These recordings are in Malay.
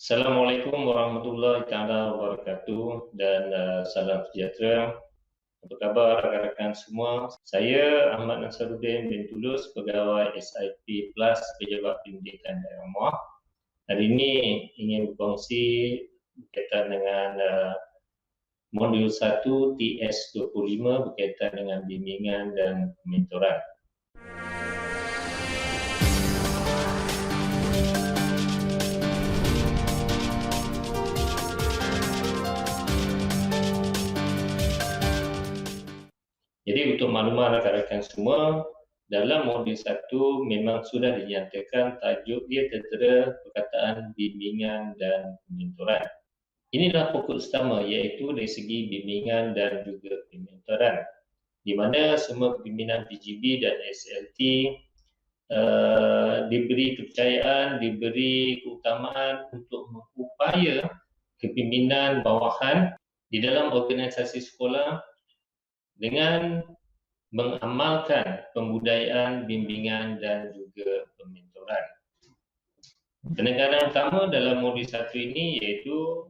Assalamualaikum warahmatullahi taala wabarakatuh dan salam sejahtera. Apa khabar rakan-rakan semua? Saya Ahmad Nasaruddin bin Tulus, pegawai SIP Plus Pejabat Pendidikan Daerah Muar. Hari ini ingin berkongsi berkaitan dengan modul 1 TS25 berkaitan dengan bimbingan dan mentoran. Jadi untuk makluman rakan-rakan semua, dalam modul 1 memang sudah dinyatakan tajuk dia tertera perkataan bimbingan dan pementoran. Inilah pokok utama iaitu dari segi bimbingan dan juga pementoran, di mana semua pimpinan PGB dan SLT diberi kepercayaan, diberi keutamaan untuk mengupaya kepimpinan bawahan di dalam organisasi sekolah dengan mengamalkan pembudayaan bimbingan dan juga pementoran. Penekanan utama dalam modul 1 ini iaitu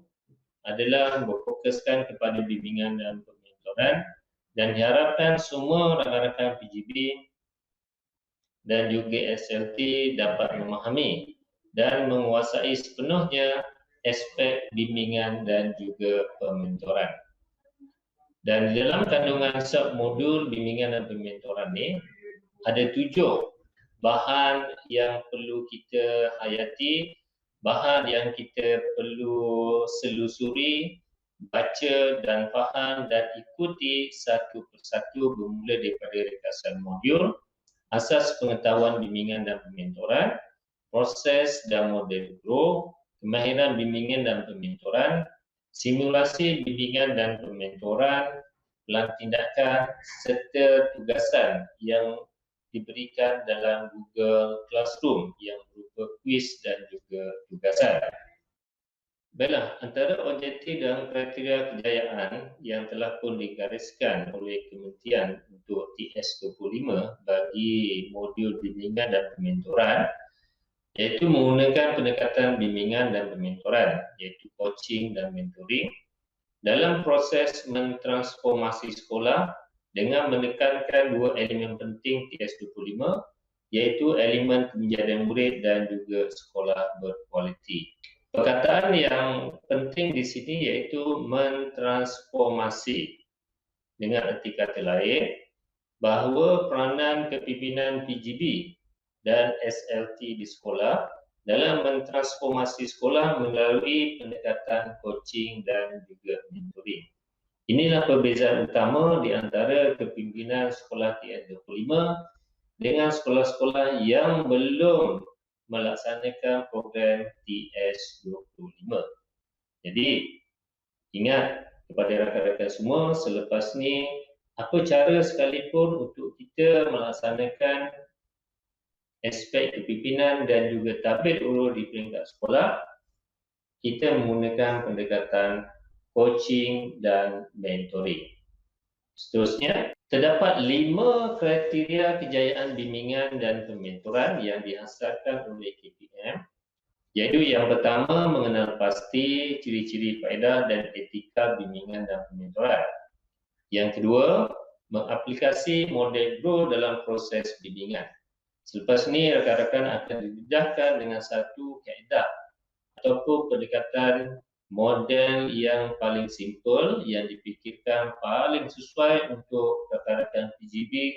adalah berfokuskan kepada bimbingan dan pementoran dan diharapkan semua rakan-rakan PGB dan juga SLT dapat memahami dan menguasai sepenuhnya aspek bimbingan dan juga pementoran. Dan di dalam kandungan sub-modul bimbingan dan pementoran ini, ada 7 bahan yang perlu kita hayati, bahan yang kita perlu selusuri, baca dan faham dan ikuti satu persatu bermula daripada ringkasan modul, asas pengetahuan bimbingan dan pementoran, proses dan model grow, kemahiran bimbingan dan pementoran, simulasi bimbingan dan pementoran, pelan tindakan serta tugasan yang diberikan dalam Google Classroom yang berupa kuis dan juga tugasan. Baiklah, antara objektif dan kriteria kejayaan yang telah pun digariskan oleh Kementerian untuk TS25 bagi modul bimbingan dan pementoran iaitu menggunakan pendekatan bimbingan dan pementoran, iaitu coaching dan mentoring, dalam proses mentransformasi sekolah dengan menekankan 2 elemen penting TS25, iaitu elemen penjadian murid dan juga sekolah berkualiti. Perkataan yang penting di sini iaitu mentransformasi. Dengan erti kata lain, bahawa peranan kepimpinan PGB dan SLT di sekolah dalam mentransformasi sekolah melalui pendekatan coaching dan juga mentoring. Inilah perbezaan utama di antara kepimpinan sekolah TS25 dengan sekolah-sekolah yang belum melaksanakan program TS25. Jadi, ingat kepada rakan-rakan semua, selepas ni apa cara sekalipun untuk kita melaksanakan aspek kepimpinan dan juga tabir urut di peringkat sekolah, kita menggunakan pendekatan coaching dan mentoring. Seterusnya, terdapat 5 kriteria kejayaan bimbingan dan pementoran yang dihasilkan oleh KPM, iaitu yang pertama, mengenal pasti ciri-ciri faedah dan etika bimbingan dan pementoran. Yang kedua, mengaplikasi model grow dalam proses bimbingan. Selepas ini, rakan-rakan akan didedahkan dengan satu kaedah ataupun pendekatan model yang paling simple, yang dipikirkan paling sesuai untuk rakan-rakan PGB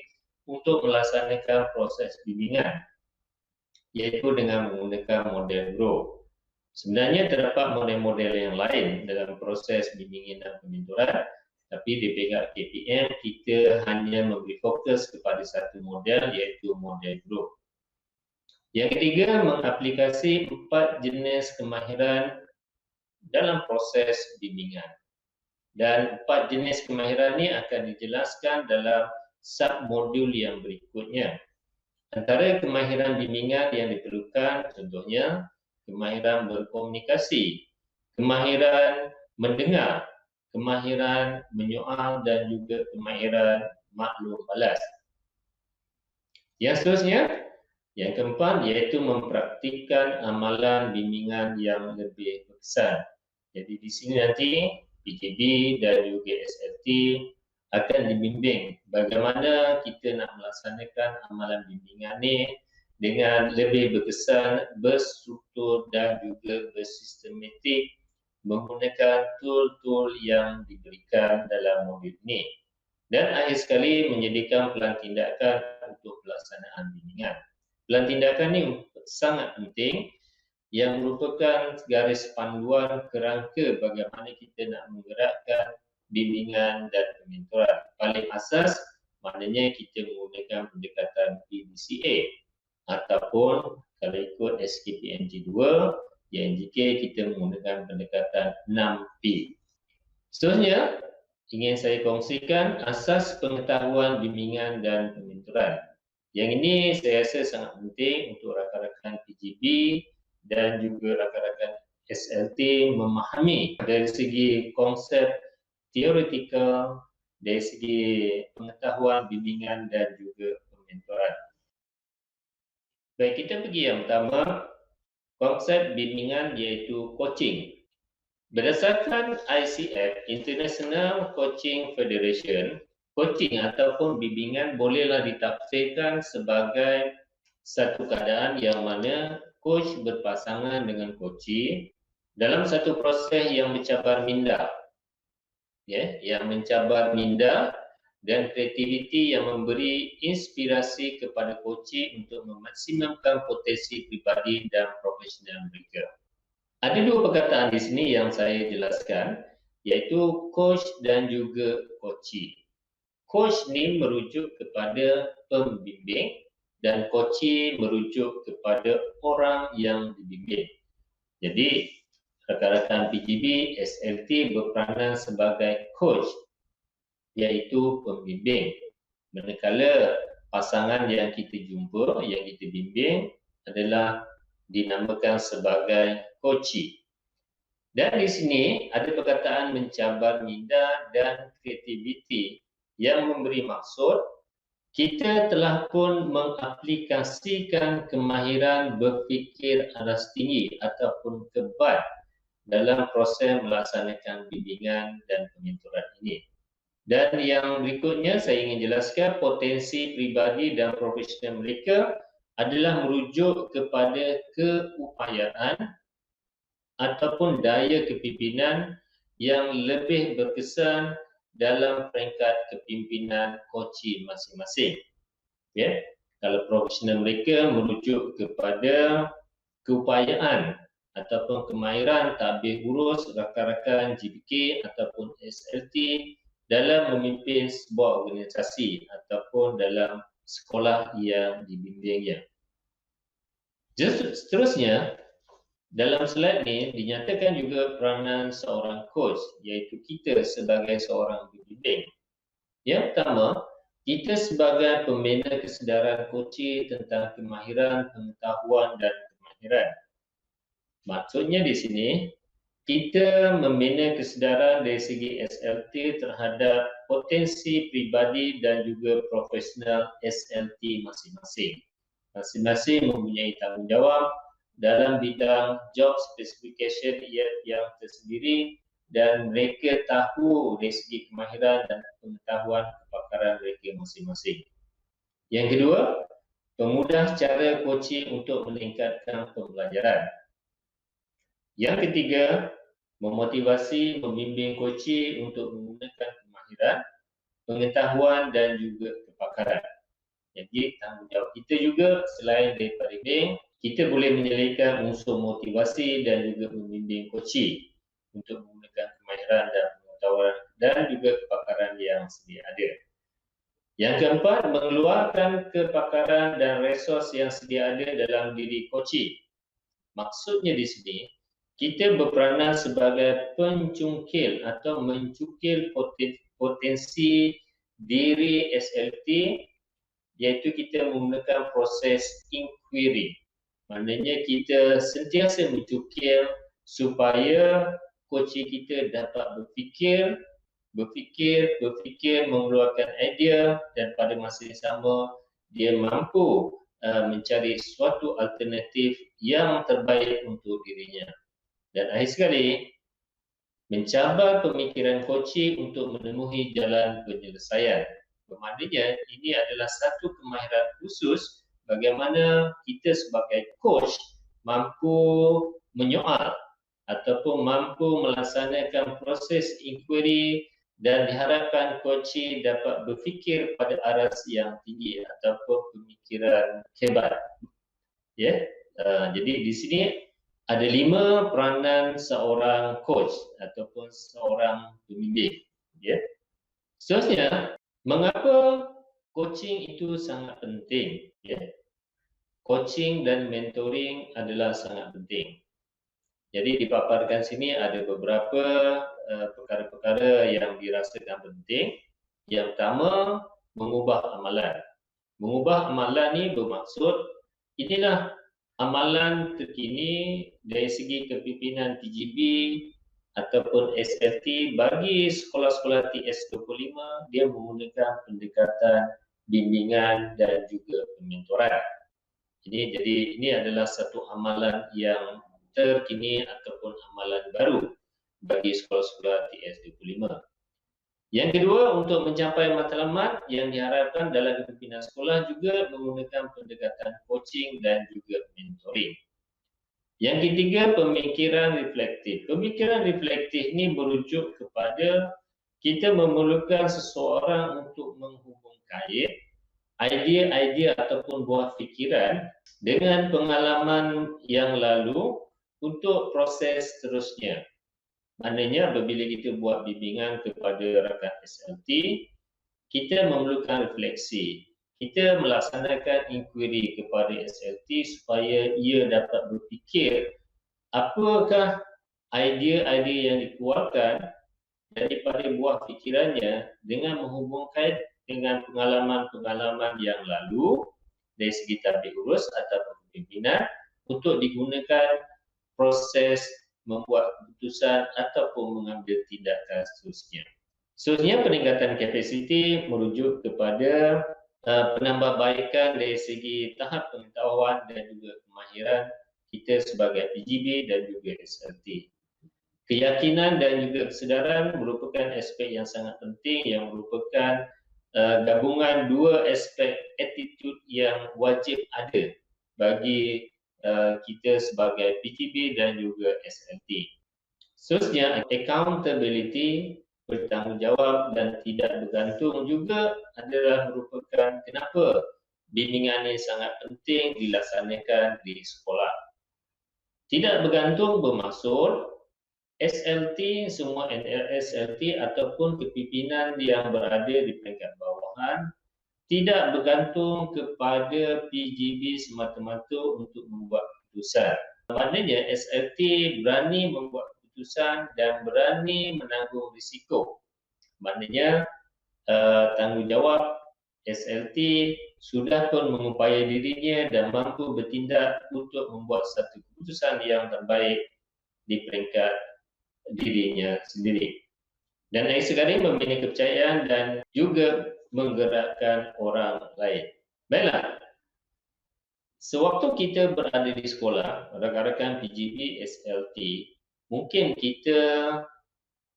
untuk melaksanakan proses bimbingan, iaitu dengan menggunakan model grow. Sebenarnya terdapat model-model yang lain dalam proses bimbingan dan pementoran, tapi di pihak KPM kita hanya memberi fokus kepada satu model, iaitu model grow. Yang ketiga, mengaplikasi 4 jenis kemahiran dalam proses bimbingan. Dan 4 jenis kemahiran ini akan dijelaskan dalam sub-modul yang berikutnya. Antara kemahiran bimbingan yang diperlukan contohnya kemahiran berkomunikasi, kemahiran mendengar, kemahiran menyoal dan juga kemahiran maklum balas. Yang seterusnya, Yang keempat iaitu mempraktikkan amalan bimbingan yang lebih berkesan. Jadi di sini nanti PJB dan juga SLT akan dibimbing bagaimana kita nak melaksanakan amalan bimbingan ini dengan lebih berkesan, berstruktur dan juga bersistematik menggunakan tool-tool yang diberikan dalam modul ini. Dan akhir sekali menyediakan pelan tindakan untuk pelaksanaan bimbingan. Pelan tindakan ini sangat penting yang merupakan garis panduan kerangka bagaimana kita nak menggerakkan bimbingan dan pementoran. Paling asas maknanya kita menggunakan pendekatan PDCA ataupun kalau ikut SKPMG 2 JNJK kita menggunakan pendekatan 6P. Seterusnya ingin saya kongsikan asas pengetahuan bimbingan dan pementoran. Yang ini saya rasa sangat penting untuk rakan-rakan PJB dan juga rakan-rakan SLT memahami dari segi konsep teoretikal, dari segi pengetahuan bimbingan dan juga pementoran. Baik, kita pergi yang pertama, konsep bimbingan iaitu coaching. Berdasarkan ICF, International Coaching Federation, coaching ataupun bimbingan bolehlah ditafsirkan sebagai satu keadaan yang mana coach berpasangan dengan coachee dalam satu proses yang mencabar minda, yang mencabar minda dan kreativiti yang memberi inspirasi kepada coachee untuk memaksimumkan potensi pribadi dan profesional mereka. Ada dua perkataan di sini yang saya jelaskan, iaitu coach dan juga coachee. Coach ni merujuk kepada pembimbing dan coachee merujuk kepada orang yang dibimbing. Jadi, rakan-rakan PJB, SLT berperanan sebagai coach, iaitu pembimbing. Manakala pasangan yang kita jumpa, yang kita bimbing adalah dinamakan sebagai coachee. Dan di sini ada perkataan mencabar minda dan kreativiti yang memberi maksud kita telah pun mengaplikasikan kemahiran berfikir aras tinggi ataupun kebat dalam proses melaksanakan bimbingan dan pementoran ini. Dan yang berikutnya saya ingin jelaskan potensi pribadi dan profesional mereka adalah merujuk kepada keupayaan ataupun daya kepimpinan yang lebih berkesan dalam peringkat kepimpinan coachee masing-masing. Kalau profesional mereka merujuk kepada keupayaan ataupun kemahiran tabih urus rakan-rakan GBK ataupun SLT dalam memimpin sebuah organisasi ataupun dalam sekolah yang dibimbingnya. Seterusnya, dalam slide ini dinyatakan juga peranan seorang coach, iaitu kita sebagai seorang pembimbing. Yang pertama, kita sebagai pembina kesedaran coachee tentang kemahiran, pengetahuan dan kemahiran. Maksudnya di sini, kita membina kesedaran dari segi SLT terhadap potensi pribadi dan juga profesional SLT masing-masing. Masing-masing mempunyai tanggungjawab dalam bidang job specification yang tersendiri dan mereka tahu dari segi kemahiran dan pengetahuan kepakaran mereka masing-masing. Yang kedua, pemudah cara coaching untuk meningkatkan pembelajaran. Yang ketiga, memotivasi membimbing coachee untuk menggunakan kemahiran, pengetahuan dan juga kepakaran. Jadi tanggungjawab kita juga selain daripada bimbing, kita boleh menyelitkan unsur motivasi dan juga membimbing coachee untuk menggunakan kemahiran dan pengetahuan dan juga kepakaran yang sedia ada. Yang keempat, mengeluarkan kepakaran dan resource yang sedia ada dalam diri coachee. Maksudnya di sini, kita berperanan sebagai pencungkil atau mencukil potensi diri SLT, iaitu kita menggunakan proses inquiry. Maknanya kita sentiasa mencukil supaya coachee kita dapat berfikir, mengeluarkan idea dan pada masa yang sama dia mampu mencari suatu alternatif yang terbaik untuk dirinya. Dan akhir sekali, mencabar pemikiran coaching untuk menemui jalan penyelesaian. Bermaknanya ini adalah satu kemahiran khusus bagaimana kita sebagai coach mampu menyoal ataupun mampu melaksanakan proses inquiry dan diharapkan coaching dapat berfikir pada aras yang tinggi ataupun pemikiran hebat. Ya, jadi di sini ada 5 peranan seorang coach ataupun seorang pembimbing. Ya. Seterusnya, mengapa coaching itu sangat penting? Ya. Coaching dan mentoring adalah sangat penting. Jadi dipaparkan sini ada beberapa perkara-perkara yang dirasakan penting. Yang pertama, mengubah amalan. Mengubah amalan ni bermaksud inilah amalan terkini dari segi kepimpinan TGB ataupun SLT bagi sekolah-sekolah TS25, dia menggunakan pendekatan bimbingan dan juga pementoran. Jadi ini adalah satu amalan yang terkini ataupun amalan baru bagi sekolah-sekolah TS25. Yang kedua, untuk mencapai matlamat yang diharapkan dalam kepimpinan sekolah juga menggunakan pendekatan coaching dan juga mentoring. Yang ketiga, pemikiran reflektif. Pemikiran reflektif ini merujuk kepada kita memerlukan seseorang untuk menghubungkait idea-idea ataupun buah fikiran dengan pengalaman yang lalu untuk proses seterusnya. Maknanya apabila kita buat bimbingan kepada rakan SLT, kita memerlukan refleksi. Kita melaksanakan inquiry kepada SLT supaya ia dapat berfikir apakah idea-idea yang dikeluarkan daripada buah fikirannya dengan menghubungkan dengan pengalaman-pengalaman yang lalu dari segi tablik urus atau kepimpinan untuk digunakan proses membuat keputusan ataupun mengambil tindakan seterusnya. Seterusnya, peningkatan kapasiti merujuk kepada penambahbaikan dari segi tahap pengetahuan dan juga kemahiran kita sebagai PGB dan juga SLT. Keyakinan dan juga kesedaran merupakan aspek yang sangat penting yang merupakan gabungan dua aspek attitude yang wajib ada bagi kita sebagai PGB dan juga SLT. Seterusnya, accountability, bertanggungjawab dan tidak bergantung juga adalah merupakan kenapa bimbingan ini sangat penting dilaksanakan di sekolah. Tidak bergantung bermaksud SLT, semua SLT ataupun kepimpinan yang berada di peringkat bawahan tidak bergantung kepada PGB semata-mata untuk membuat keputusan. Maknanya SLT berani membuat keputusan dan berani menanggung risiko. Maknanya tanggungjawab SLT sudah pun mengupaya dirinya dan mampu bertindak untuk membuat satu keputusan yang terbaik di peringkat dirinya sendiri. Dan akhir sekali membina kepercayaan dan juga menggerakkan orang lain. Baiklah, sewaktu kita berada di sekolah, rakan-rakan PGB, SLT, mungkin kita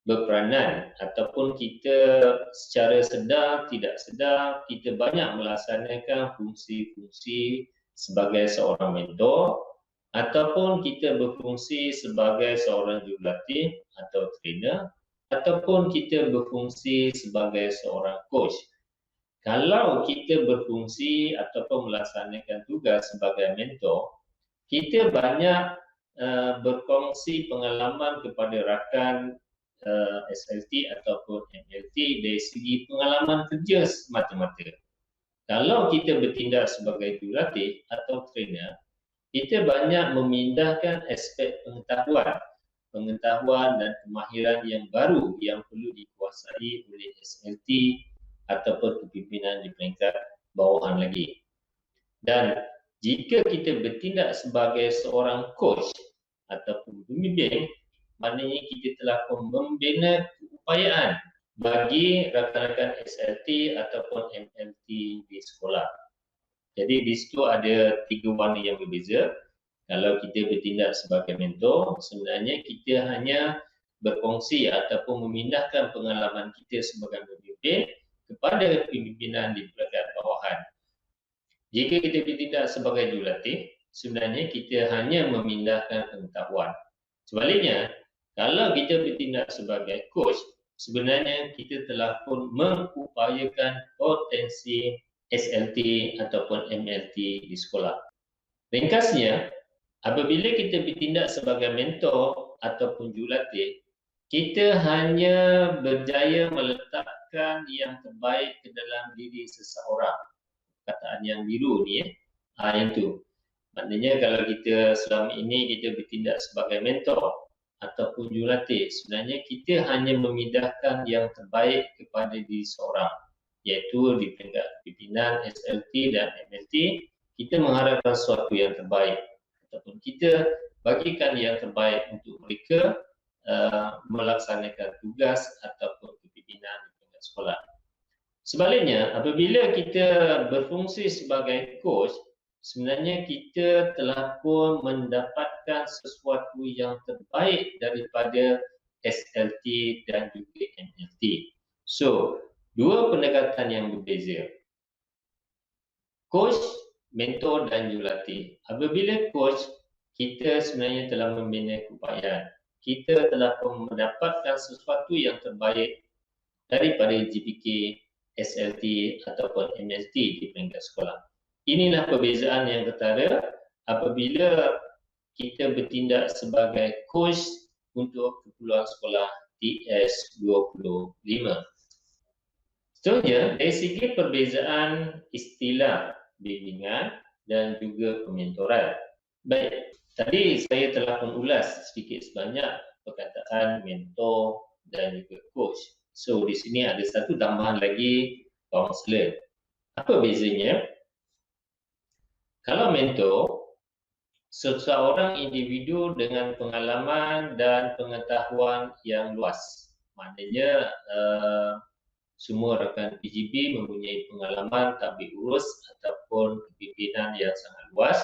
berperanan ataupun kita secara sedar, tidak sedar, kita banyak melaksanakan fungsi-fungsi sebagai seorang mentor ataupun kita berfungsi sebagai seorang jurulatih atau trainer ataupun kita berfungsi sebagai seorang coach. Kalau kita berfungsi ataupun melaksanakan tugas sebagai mentor, kita banyak berkongsi pengalaman kepada rakan SLT ataupun MLT dari segi pengalaman kerja semata-mata. Kalau kita bertindak sebagai jurulatih atau trainer, kita banyak memindahkan aspek pengetahuan dan kemahiran yang baru yang perlu dikuasai oleh SLT ataupun kepimpinan di peringkat bawahan lagi. Dan jika kita bertindak sebagai seorang coach ataupun pembimbing, maknanya kita telah membina keupayaan bagi rakan-rakan SLT ataupun MLT di sekolah. Jadi di situ ada 3 warna yang berbeza. Kalau kita bertindak sebagai mentor, sebenarnya kita hanya berkongsi ataupun memindahkan pengalaman kita sebagai pemimpin kepada pimpinan di peringkat bawahan. Jika kita bertindak sebagai jurulatih, sebenarnya kita hanya memindahkan pengetahuan. Sebaliknya, kalau kita bertindak sebagai coach, sebenarnya kita telah pun mengupayakan potensi SLT ataupun MLT di sekolah. Ringkasnya, apabila kita bertindak sebagai mentor ataupun jurulatih, kita hanya berjaya meletakkan yang terbaik ke dalam diri seseorang. Kataan yang biru ni yang tu. Maknanya kalau kita selama ini kita bertindak sebagai mentor ataupun jurulatih, sebenarnya kita hanya memindahkan yang terbaik kepada diri seorang, iaitu di peringkat pimpinan SLT dan MLT, kita mengharapkan sesuatu yang terbaik ataupun kita bagikan yang terbaik untuk mereka melaksanakan tugas ataupun kepimpinan di peringkat sekolah. Sebaliknya, apabila kita berfungsi sebagai coach, sebenarnya kita telah pun mendapatkan sesuatu yang terbaik daripada SLT dan juga MLT. So, dua pendekatan yang berbeza. Coach, mentor dan jurulatih. Apabila coach, kita sebenarnya telah membina keupayaan. Kita telah pun mendapatkan sesuatu yang terbaik daripada GPK, SLT ataupun MLT di peringkat sekolah. Inilah perbezaan yang ketara apabila kita bertindak sebagai coach untuk keperluan sekolah TS25. Seterusnya, dari segi perbezaan istilah bimbingan dan juga pementoran. Baik, tadi saya telah mengulas sedikit sebanyak perkataan mentor dan juga coach. So, di sini ada satu tambahan lagi, counselor. Apa bezanya? Kalau mentor, seseorang individu dengan pengalaman dan pengetahuan yang luas. Maknanya, semua rakan PGB mempunyai pengalaman tabik urus ataupun kepimpinan yang sangat luas,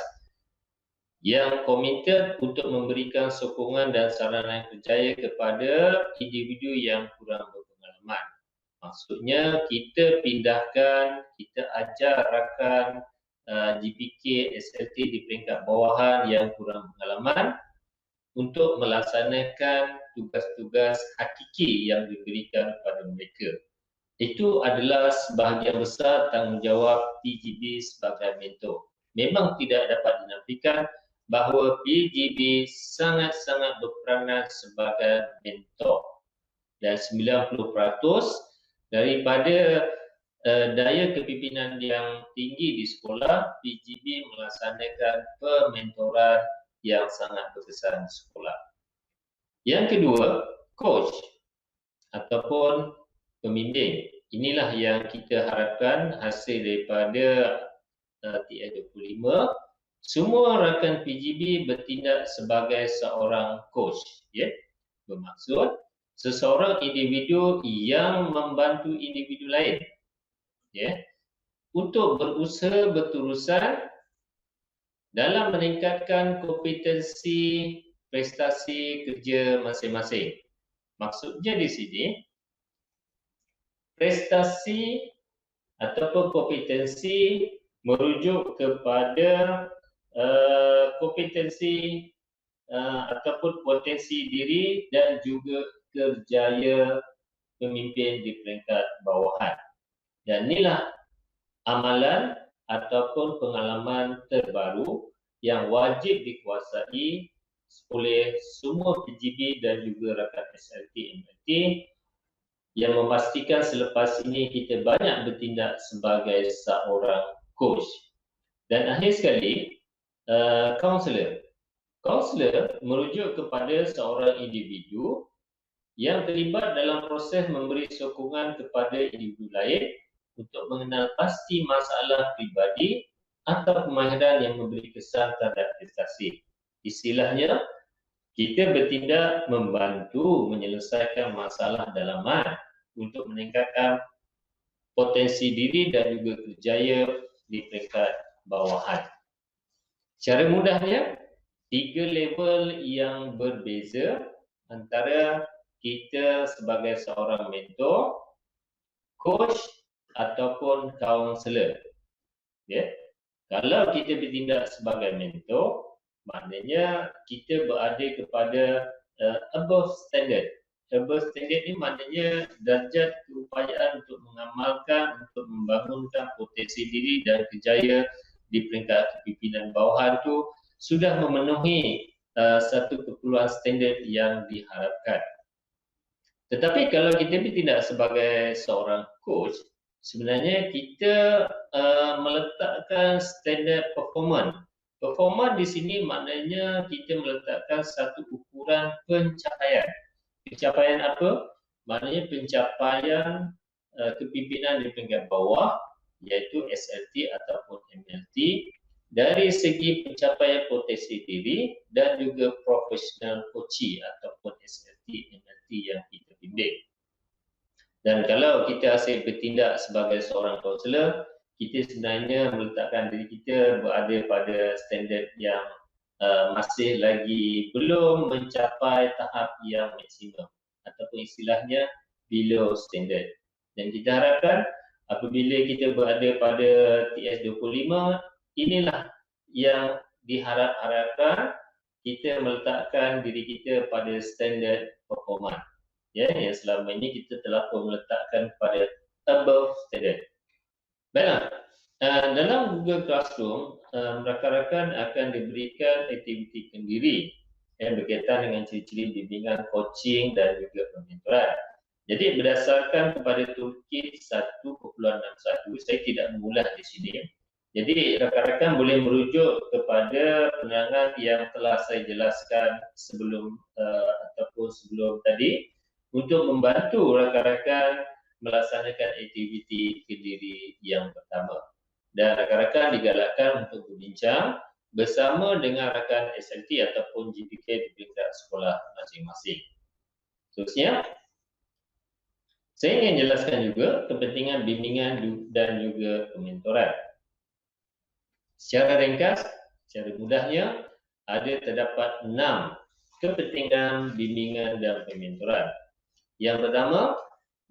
yang komited untuk memberikan sokongan dan saranan kerjaya kepada individu yang kurang berpengalaman. Maksudnya kita pindahkan, kita ajar rakan GPK, SLT di peringkat bawahan yang kurang pengalaman untuk melaksanakan tugas-tugas hakiki yang diberikan kepada mereka. Itu adalah sebahagian besar tanggungjawab PGB sebagai mentor. Memang tidak dapat dinafikan bahawa PGB sangat-sangat berperanan sebagai mentor. Dan 90% daripada daya kepimpinan yang tinggi di sekolah, PGB melaksanakan pementoran yang sangat berkesan di sekolah. Yang kedua, coach ataupun pembimbing. Inilah yang kita harapkan hasil daripada TS25. Semua rakan PGB bertindak sebagai seorang coach. Ya? Bermaksud, seseorang individu yang membantu individu lain, ya, untuk berusaha berterusan dalam meningkatkan kompetensi prestasi kerja masing-masing. Maksudnya di sini, prestasi ataupun kompetensi merujuk kepada kompetensi ataupun potensi diri dan juga kerjaya pemimpin di peringkat bawahan. Dan inilah amalan ataupun pengalaman terbaru yang wajib dikuasai oleh semua PGB dan juga rakan SLT MLT yang memastikan selepas ini kita banyak bertindak sebagai seorang coach. Dan akhir sekali, counselor. Counselor merujuk kepada seorang individu yang terlibat dalam proses memberi sokongan kepada individu lain untuk mengenal pasti masalah pribadi atau kemahiran yang memberi kesan terhadap prestasi. Istilahnya, kita bertindak membantu menyelesaikan masalah dalaman untuk meningkatkan potensi diri dan juga kerjaya di peringkat bawahan. Cara mudahnya, 3 level yang berbeza antara kita sebagai seorang mentor, coach ataupun kaunselor. Ya. Kalau kita bertindak sebagai mentor, maknanya kita berada kepada above standard. Above standard ni maknanya darjat keupayaan untuk mengamalkan, untuk membangunkan potensi diri dan kerjaya di peringkat kepimpinan bawahan tu sudah memenuhi satu keperluan standard yang diharapkan. Tetapi kalau kita bertindak sebagai seorang coach, sebenarnya kita meletakkan standard performance. Performance di sini maknanya kita meletakkan satu ukuran pencapaian. Pencapaian apa? Maknanya pencapaian kepimpinan di peringkat bawah, iaitu SLT ataupun MLT, dari segi pencapaian potensi diri dan juga professional coaching ataupun SLT, MLT yang kita bimbing. Dan kalau kita asyik bertindak sebagai seorang kaunselor, kita sebenarnya meletakkan diri kita berada pada standard yang masih lagi belum mencapai tahap yang maksimum ataupun istilahnya below standard. Dan kita harapkan apabila kita berada pada TS25, inilah yang diharapkan kita meletakkan diri kita pada standard performance. Ya, yang selama ini kita telah pun meletakkan pada above standard. Baiklah, dalam Google Classroom, rakan-rakan akan diberikan aktiviti kendiri yang berkaitan dengan ciri-ciri bimbingan coaching dan juga pementoran. Jadi berdasarkan kepada toolkit 1.61, saya tidak mengulas di sini. Jadi rakan-rakan boleh merujuk kepada penerangan yang telah saya jelaskan sebelum tadi untuk membantu rakan-rakan melaksanakan aktiviti kendiri yang pertama. Dan rakan-rakan digalakkan untuk berbincang bersama dengan rakan SLT ataupun GPK di peringkat sekolah masing-masing. Seterusnya, saya ingin jelaskan juga kepentingan bimbingan dan juga pementoran. Secara ringkas, secara mudahnya, terdapat 6 kepentingan bimbingan dan pementoran. Yang pertama,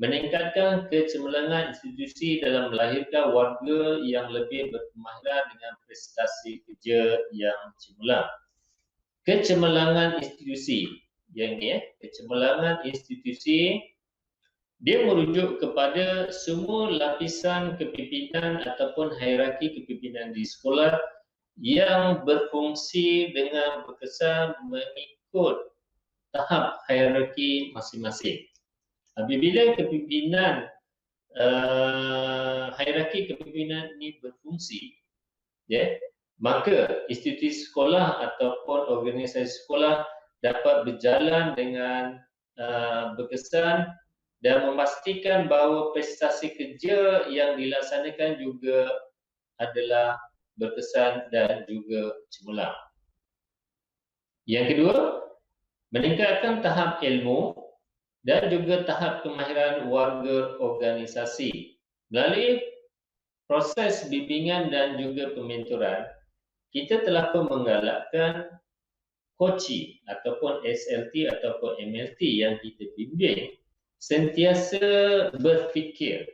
meningkatkan kecemerlangan institusi dalam melahirkan warga yang lebih berkemahiran dengan prestasi kerja yang cemerlang. Kecemerlangan institusi, yang ini kecemerlangan institusi, dia merujuk kepada semua lapisan kepimpinan ataupun hierarki kepimpinan di sekolah yang berfungsi dengan berkesan mengikut tahap hierarki masing-masing. Apabila kepimpinan hierarki kepimpinan ini berfungsi, maka institusi sekolah ataupun organisasi sekolah dapat berjalan dengan berkesan dan memastikan bahawa prestasi kerja yang dilaksanakan juga adalah berkesan dan juga cemerlang. Yang kedua, meningkatkan tahap ilmu dan juga tahap kemahiran warga organisasi. Melalui proses bimbingan dan juga pementoran, kita telah pun menggalakkan coaching ataupun SLT ataupun MLT yang kita bimbing sentiasa berfikir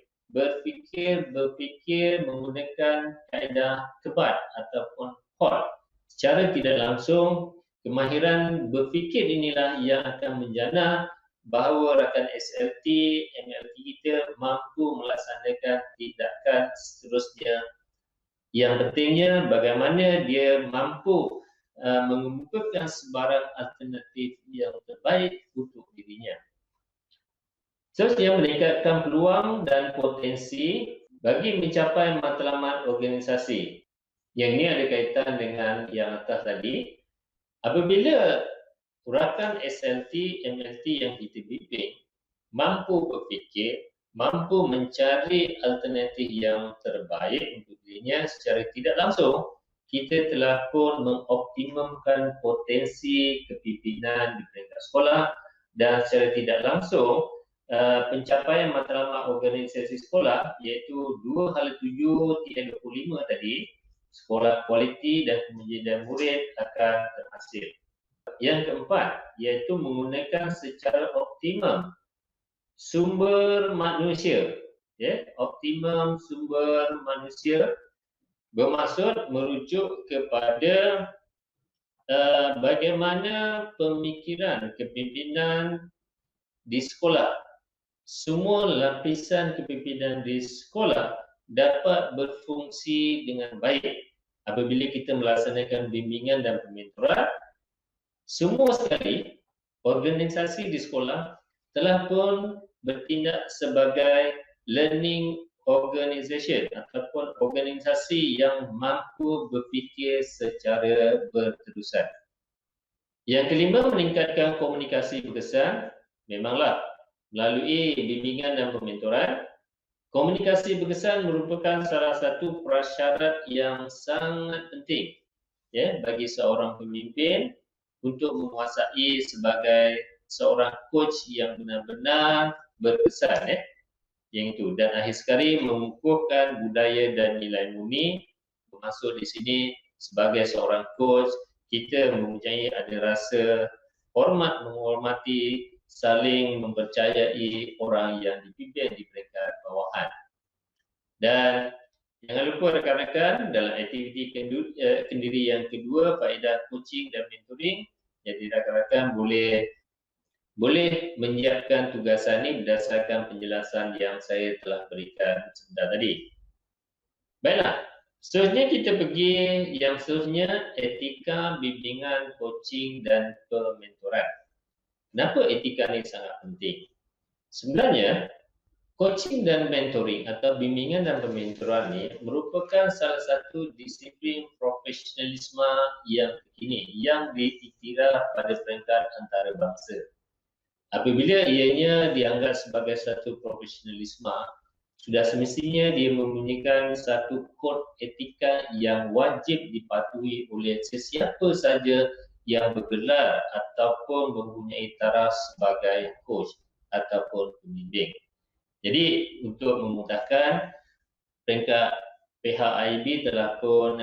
menggunakan kaedah kebat ataupun HOT. Secara tidak langsung, kemahiran berfikir inilah yang akan menjana bahawa rakan SLT, MLT kita mampu melaksanakan tindakan seterusnya. Yang pentingnya bagaimana dia mampu mengemukakan sebarang alternatif yang terbaik untuk dirinya. Seterusnya, meningkatkan peluang dan potensi bagi mencapai matlamat organisasi. Yang ini ada kaitan dengan yang atas tadi. Apabila rakan SLT, MLT yang kita bimbing mampu berfikir, mampu mencari alternatif yang terbaik untuk dirinya, secara tidak langsung kita telah pun mengoptimumkan potensi kepimpinan di peringkat sekolah, dan secara tidak langsung pencapaian matlamat organisasi sekolah iaitu 2/7 TN25 tadi sekolah kualiti dan pendidikan murid akan terhasil. Yang keempat, iaitu menggunakan secara optimum sumber manusia. Optimum sumber manusia bermaksud merujuk kepada bagaimana pemikiran kepimpinan di sekolah. Semua lapisan kepimpinan di sekolah dapat berfungsi dengan baik apabila kita melaksanakan bimbingan dan pementoran. Semua sekali organisasi di sekolah telah pun bertindak sebagai learning organization ataupun organisasi yang mampu berfikir secara berterusan. Yang kelima, meningkatkan komunikasi berkesan. Memanglah melalui bimbingan dan pementoran, komunikasi berkesan merupakan salah satu prasyarat yang sangat penting bagi seorang pemimpin untuk menguasai sebagai seorang coach yang benar-benar berkesan yang itu. Dan akhir sekali mengukuhkan budaya dan nilai murni. Bermaksud di sini sebagai seorang coach, kita mempunyai ada rasa hormat, menghormati, saling mempercayai orang yang dipimpin di peringkat bawahan. Dan jangan lupa rekan-rekan, dalam aktiviti kendiri yang kedua, faedah coaching dan mentoring, jadi rakan-rakan boleh menyiapkan tugasan ini berdasarkan penjelasan yang saya telah berikan sebentar tadi. Baiklah, seterusnya kita pergi yang seterusnya, etika bimbingan, coaching dan pementoran. Kenapa etika ini sangat penting? Sebenarnya, coaching dan mentoring atau bimbingan dan pementoran ini merupakan salah satu disiplin profesionalisme yang kekini yang diiktiraf pada peringkat antarabangsa. Apabila ianya dianggap sebagai satu profesionalisme, sudah semestinya dia mempunyai satu kod etika yang wajib dipatuhi oleh sesiapa saja yang bergelar ataupun mempunyai taraf sebagai coach ataupun pembimbing. Jadi untuk memudahkan, peringkat PHIB telah pun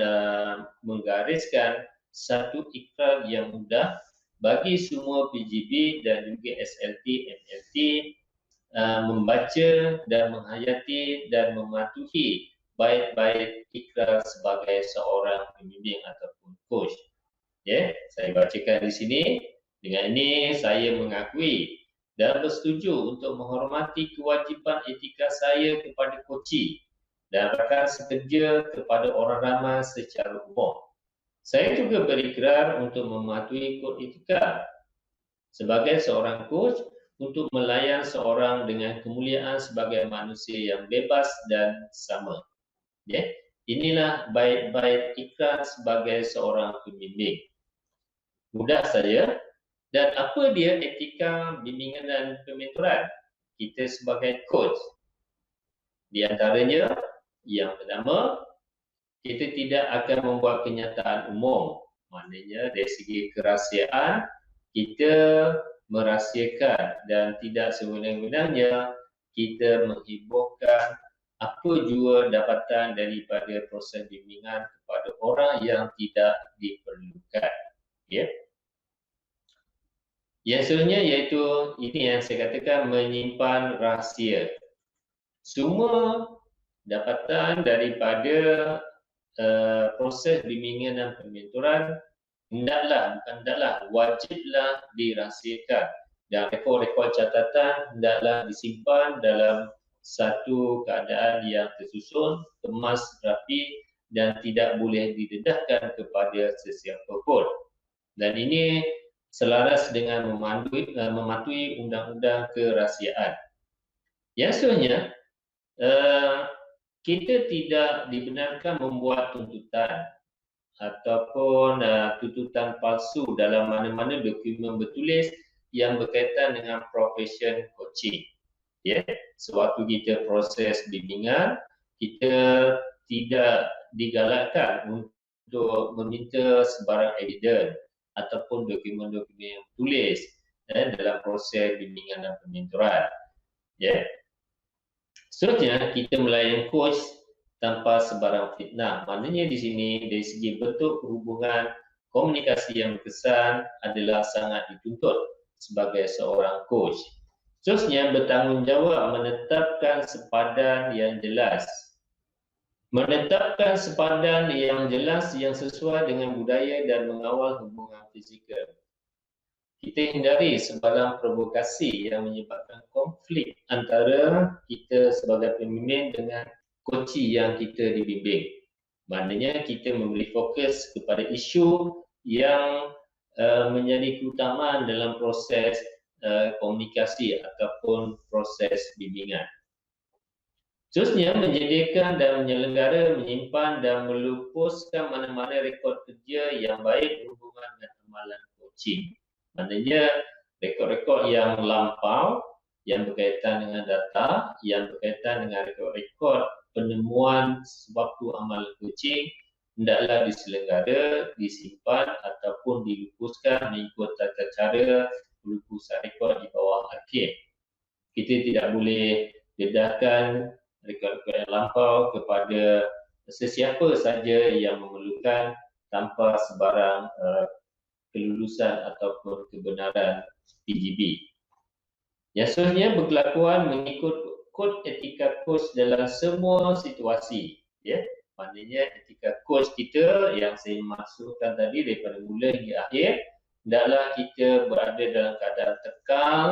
menggariskan satu ikrar yang mudah bagi semua PGB dan juga SLT, MLT membaca dan menghayati dan mematuhi baik-baik ikrar sebagai seorang pembimbing ataupun coach. Saya bacakan di sini. Dengan ini saya mengakui dan bersetuju untuk menghormati kewajipan etika saya kepada koci dan rakan sekerja kepada orang ramai secara umum. Saya juga berikrar untuk mematuhi kod etika sebagai seorang coach untuk melayan seorang dengan kemuliaan sebagai manusia yang bebas dan sama. Inilah baik-baik ikrar sebagai seorang pembimbing. Mudah saja. Dan apa dia etika bimbingan dan pementoran kita sebagai coach? Di antaranya, yang pertama, kita tidak akan membuat kenyataan umum. Maknanya dari segi kerahsiaan, kita merahsiakan dan tidak sewenang-wenangnya kita menghiburkan apa jua dapatan daripada proses bimbingan kepada orang yang tidak diperlukan. Yang seterusnya iaitu ini yang saya katakan menyimpan rahsia. Semua dapatan daripada proses bimbingan dan pementoran wajiblah dirahsiakan dan rekod-rekod catatan hendaklah disimpan dalam satu keadaan yang tersusun, kemas rapi dan tidak boleh didedahkan kepada sesiapa pun. Dan ini selaras dengan mematuhi undang-undang kerahsiaan. Yang seterusnya, kita tidak dibenarkan membuat tuntutan ataupun tuntutan palsu dalam mana-mana dokumen bertulis yang berkaitan dengan profesion coaching. Sewaktu kita proses bimbingan, kita tidak digalakkan untuk meminta sebarang evidence ataupun dokumen-dokumen yang tulis dalam proses bimbingan dan pementoran. Seterusnya, kita melayan coach tanpa sebarang fitnah. Maknanya di sini dari segi bentuk hubungan komunikasi yang berkesan adalah sangat dituntut sebagai seorang coach. Seterusnya, bertanggungjawab menetapkan sepadan yang jelas. Menetapkan sepadan yang jelas yang sesuai dengan budaya dan mengawal hubungan fizikal. Kita hindari sebarang provokasi yang menyebabkan konflik antara kita sebagai pemimpin dengan koci yang kita dibimbing. Maknanya kita memberi fokus kepada isu yang menjadi keutamaan dalam proses komunikasi ataupun proses bimbingan. Seterusnya, menyediakan dan menyelenggara, menyimpan dan melupuskan mana-mana rekod kerja yang baik berhubungan dengan amalan coaching. Maknanya rekod-rekod yang lampau yang berkaitan dengan data, yang berkaitan dengan rekod-rekod penemuan sewaktu amalan coaching hendaklah diselenggara, disimpan ataupun dilupuskan mengikut tata cara pelupusan rekod di bawah arkib. Kita tidak boleh dedahkan rekod-rekod yang lampau kepada sesiapa saja yang memerlukan tanpa sebarang kelulusan ataupun kebenaran PGB. Yang seterusnya, berkelakuan mengikut kod etika coach dalam semua situasi. Ya, maknanya etika coach kita yang saya maksudkan tadi daripada mula hingga akhir, hendaklah kita berada dalam keadaan tekal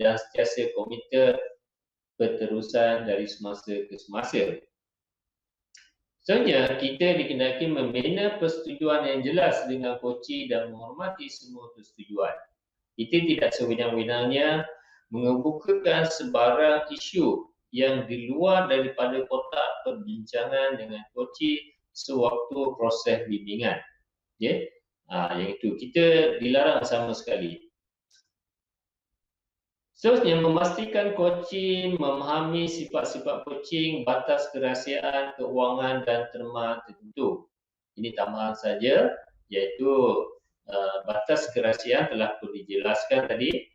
dan sentiasa komited berterusan dari semasa ke semasa. Seterusnya, kita dikehendaki membina persetujuan yang jelas dengan koci dan menghormati semua persetujuan. Kita tidak sewenang-wenangnya mengemukakan sebarang isu yang di luar daripada kotak perbincangan dengan koci sewaktu proses bimbingan. Ya, yang itu kita dilarang sama sekali. Seterusnya, memastikan coaching memahami sifat-sifat coaching, batas kerahsiaan, keuangan dan terma tertentu. Ini tambahan saja, iaitu batas kerahsiaan telah pun dijelaskan tadi.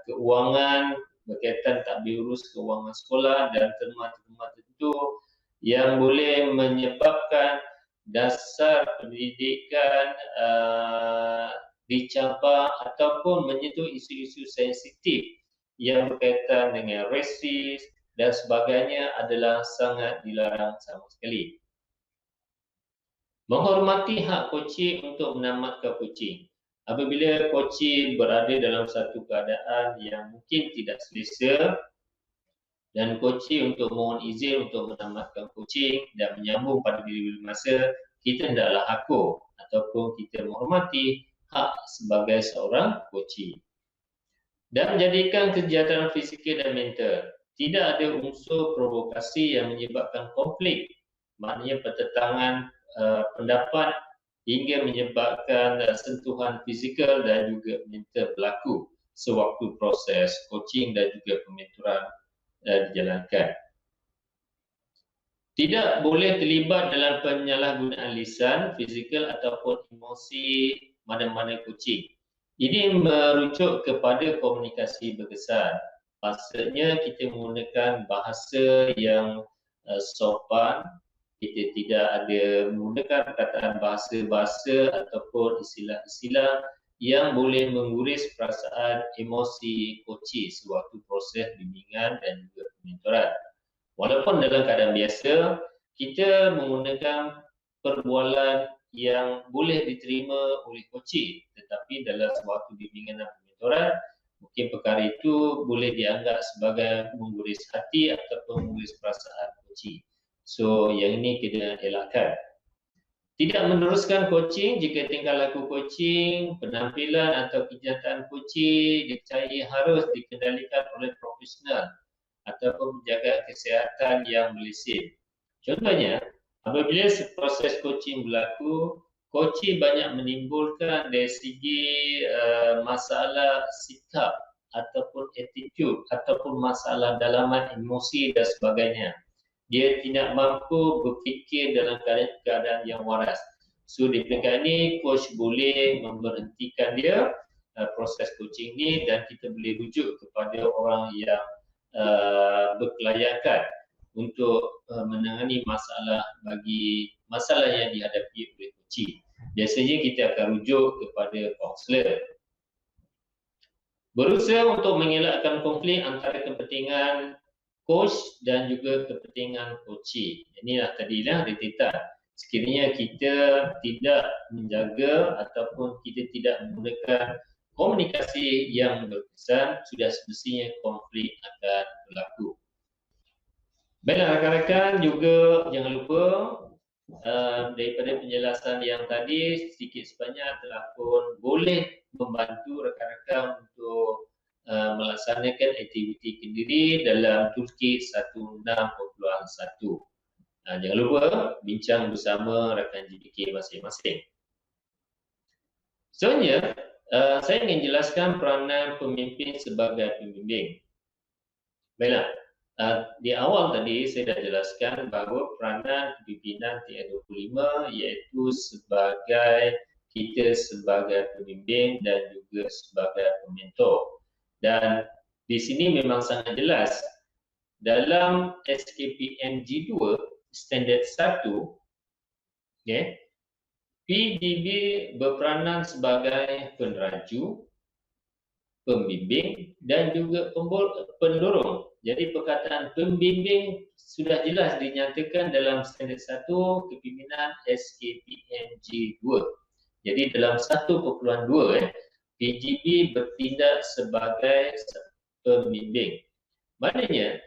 Keuangan berkaitan takbir urus keuangan sekolah dan terma-terma tertentu yang boleh menyebabkan dasar pendidikan dicabar ataupun menyentuh isu-isu sensitif yang berkaitan dengan rasis dan sebagainya adalah sangat dilarang sama sekali. Menghormati hak coaching untuk menamatkan coaching. Apabila coaching berada dalam satu keadaan yang mungkin tidak selesa dan coaching untuk mohon izin untuk menamatkan coaching dan menyambung pada bila-bila masa, kita hendaklah akur ataupun kita menghormati hak sebagai seorang coaching. Dan menjadikan kesejahteraan fizikal dan mental. Tidak ada unsur provokasi yang menyebabkan konflik, maknanya pertentangan pendapat hingga menyebabkan sentuhan fizikal dan juga mental berlaku sewaktu proses coaching dan juga pementoran dijalankan. Tidak boleh terlibat dalam penyalahgunaan lisan, fizikal ataupun emosi mana-mana coaching. Ini merujuk kepada komunikasi berkesan. Maksudnya kita menggunakan bahasa yang sopan, kita tidak ada menggunakan perkataan bahasa-bahasa ataupun istilah-istilah yang boleh menguris perasaan emosi coaching sewaktu proses bimbingan dan juga pementoran. Walaupun dalam keadaan biasa, kita menggunakan perbualan yang boleh diterima oleh coaching, tetapi dalam sewaktu bimbingan dan pementoran, mungkin perkara itu boleh dianggap sebagai mengguris hati ataupun mengguris perasaan coaching. So, yang ini kita elakkan. Tidak meneruskan coaching jika tingkah laku coaching, penampilan atau kenyataan coaching dipercayai harus dikendalikan oleh profesional ataupun menjaga kesihatan yang meleset. Contohnya, apabila proses coaching berlaku, coaching banyak menimbulkan dari segi masalah sikap ataupun attitude ataupun masalah dalaman emosi dan sebagainya. Dia tidak mampu berfikir dalam keadaan yang waras. So di peringkat ini, coach boleh memberhentikan dia proses coaching ni dan kita boleh rujuk kepada orang yang berkelayakan untuk menangani masalah yang dihadapi oleh coaching. Biasanya kita akan rujuk kepada kaunselor. Berusaha untuk mengelakkan konflik antara kepentingan coach dan juga kepentingan coachee. Inilah tadilah retretan. Sekiranya kita tidak menjaga ataupun kita tidak menggunakan komunikasi yang berkesan, sudah semestinya konflik akan berlaku. Baiklah rakan-rakan, juga jangan lupa daripada penjelasan yang tadi, sedikit sebanyak telah pun boleh membantu rakan-rakan untuk melaksanakan aktiviti kendiri dalam toolkit 16.1. Jangan lupa bincang bersama rakan JPK masing-masing. Selanjutnya, saya ingin jelaskan peranan pemimpin sebagai pembimbing. Baiklah, di awal tadi saya dah jelaskan bahawa peranan pimpinan TR25 iaitu kita sebagai pembimbing dan juga sebagai pementor. Dan di sini memang sangat jelas dalam SKPM G2 standard 1, PDB berperanan sebagai peneraju, pembimbing dan juga pendorong. Jadi perkataan pembimbing sudah jelas dinyatakan dalam standard 1 kepimpinan SKPM G2. Jadi dalam 1.2 PGB bertindak sebagai pembimbing. Maknanya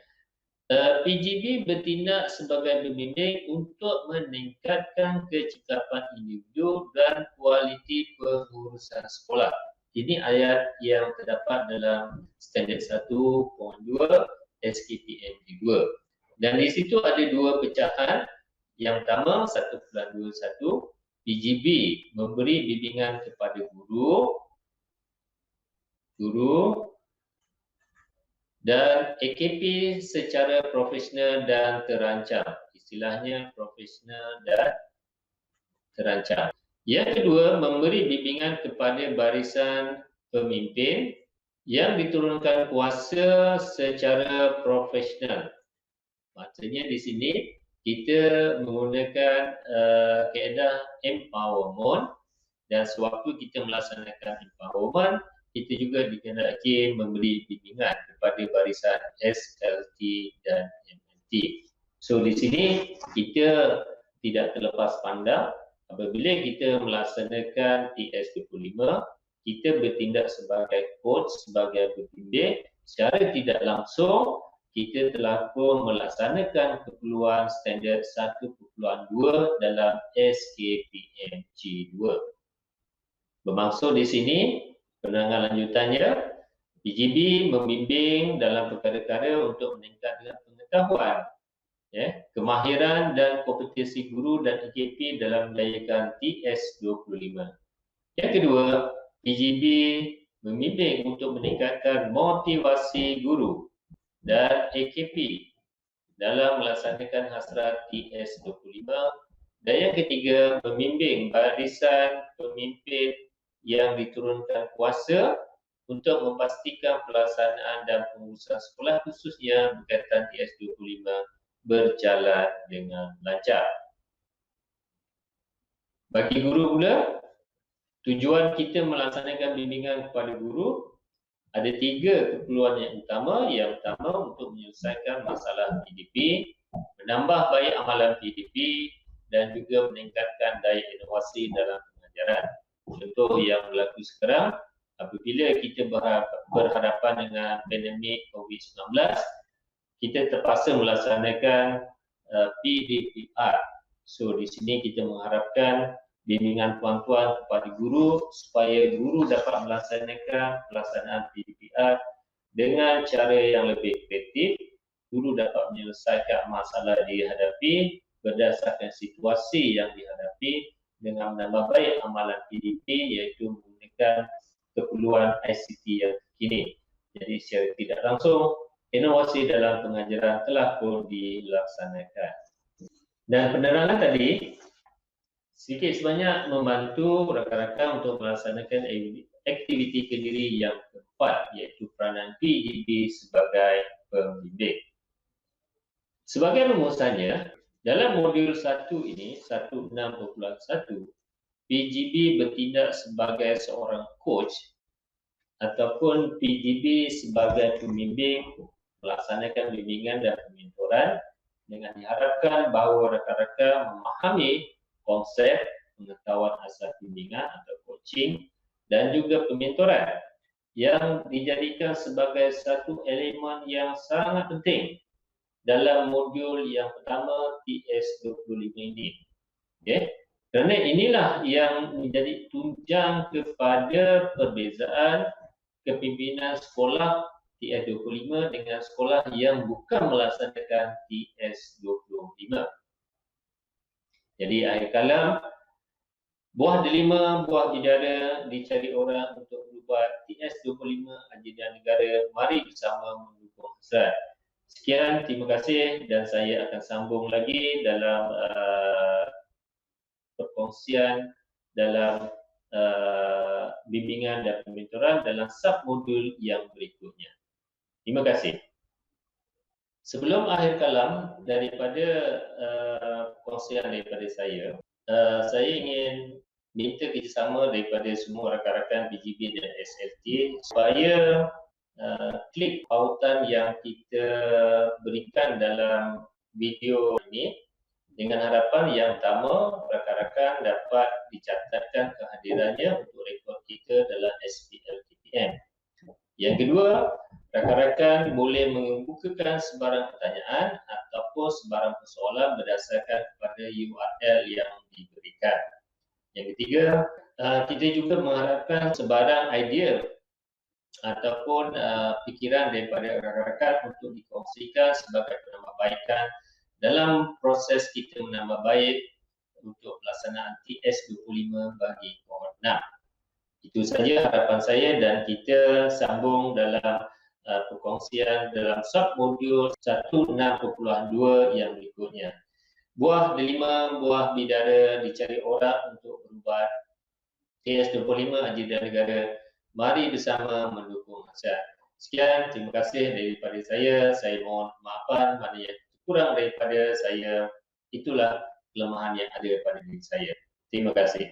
PGB bertindak sebagai pembimbing untuk meningkatkan kecekapan individu dan kualiti pengurusan sekolah. Ini ayat yang terdapat dalam standard 1.2 SKPM G2. Dan di situ ada dua pecahan. Yang pertama 1.21 PGB memberi bimbingan kepada guru dan AKP secara profesional dan terancam. Istilahnya profesional dan terancam. Yang kedua, memberi bimbingan kepada barisan pemimpin yang diturunkan kuasa secara profesional. Maksudnya di sini kita menggunakan kaedah empowerment, dan sewaktu kita melaksanakan empowerment, kita juga dikehendaki memberi bimbingan kepada barisan SLT dan MNT. So di sini kita tidak terlepas pandang apabila kita melaksanakan TS25, kita bertindak sebagai coach, sebagai pembimbing, secara tidak langsung kita telah pun melaksanakan keperluan standard 1.2 dalam SKPM G2. Bermaksud di sini, penerangan lanjutannya, PGB membimbing dalam perkara-perkara untuk meningkatkan pengetahuan, kemahiran dan kompetensi guru dan AKP dalam menjayakan TS25. Yang kedua, PGB membimbing untuk meningkatkan motivasi guru dan AKP dalam melaksanakan hasrat TS25. Dan yang ketiga, membimbing barisan pemimpin yang diturunkan kuasa untuk memastikan pelaksanaan dan pengurusan sekolah khususnya berkaitan TS25 berjalan dengan lancar. Bagi guru pula, tujuan kita melaksanakan bimbingan kepada guru ada 3 keperluan yang utama. Yang pertama, untuk menyelesaikan masalah PDP, menambah baik amalan PDP dan juga meningkatkan daya inovasi dalam pengajaran. Contoh yang berlaku sekarang, apabila kita berhadapan dengan pandemik COVID-19, kita terpaksa melaksanakan PDPR. So di sini kita mengharapkan bimbingan puan-puan kepada guru supaya guru dapat melaksanakan pelaksanaan PDPR dengan cara yang lebih kreatif. Guru dapat menyelesaikan masalah dihadapi berdasarkan situasi yang dihadapi dengan menambah baik amalan PDP, iaitu menggunakan keperluan ICT yang kini. Jadi secara tidak langsung, inovasi dalam pengajaran telah pun dilaksanakan. Dan penerangan tadi sedikit sebanyak membantu rakan-rakan untuk melaksanakan aktiviti kendiri yang keempat, iaitu peranan PGB sebagai pembimbing. Sebagai rumusannya, dalam modul 1 ini, 16.1, PGB bertindak sebagai seorang coach ataupun PGB sebagai pembimbing melaksanakan bimbingan dan pementoran dengan diharapkan bahawa rakan-rakan memahami konsep pengetahuan asas bimbingan atau coaching dan juga pementoran yang dijadikan sebagai satu elemen yang sangat penting dalam modul yang pertama TS25 ini. Okay? Kerana inilah yang menjadi tunjang kepada perbezaan kepimpinan sekolah TS25 dengan sekolah yang bukan melaksanakan TS25. Jadi akhir kalam, buah delima, buah bidara dicari orang untuk berbuat TS25 Agenda Negara. Mari bersama mendukung hasrat. Sekian, terima kasih dan saya akan sambung lagi dalam perkongsian dalam bimbingan dan pementoran dalam sub-modul yang berikutnya. Terima kasih. Sebelum akhir kalam daripada perkongsian daripada saya ingin minta kerjasama daripada semua rakan-rakan PGB dan SLT supaya klik pautan yang kita berikan dalam video ini dengan harapan yang pertama rakan-rakan dapat dicatatkan kehadirannya untuk rekod kita dalam SPL TPM. Yang kedua, rakan-rakan boleh mengemukakan sebarang pertanyaan ataupun sebarang persoalan berdasarkan kepada URL yang diberikan. Yang ketiga, kita juga mengharapkan sebarang idea ataupun fikiran daripada rakan-rakan untuk dikongsikan sebagai penambahbaikan dalam proses kita menambah baik untuk pelaksanaan TS25 bagi kohort 6. Itu saja harapan saya dan kita sambung dalam perkongsian dalam sub-modul 16.2 yang berikutnya. Buah delima, buah bidara dicari orang untuk berubat. TS25 Agenda Negara. Mari bersama mendukung hasrat. Sekian, terima kasih daripada saya. Saya mohon maafan mana yang kurang daripada saya. Itulah kelemahan yang ada pada diri saya. Terima kasih.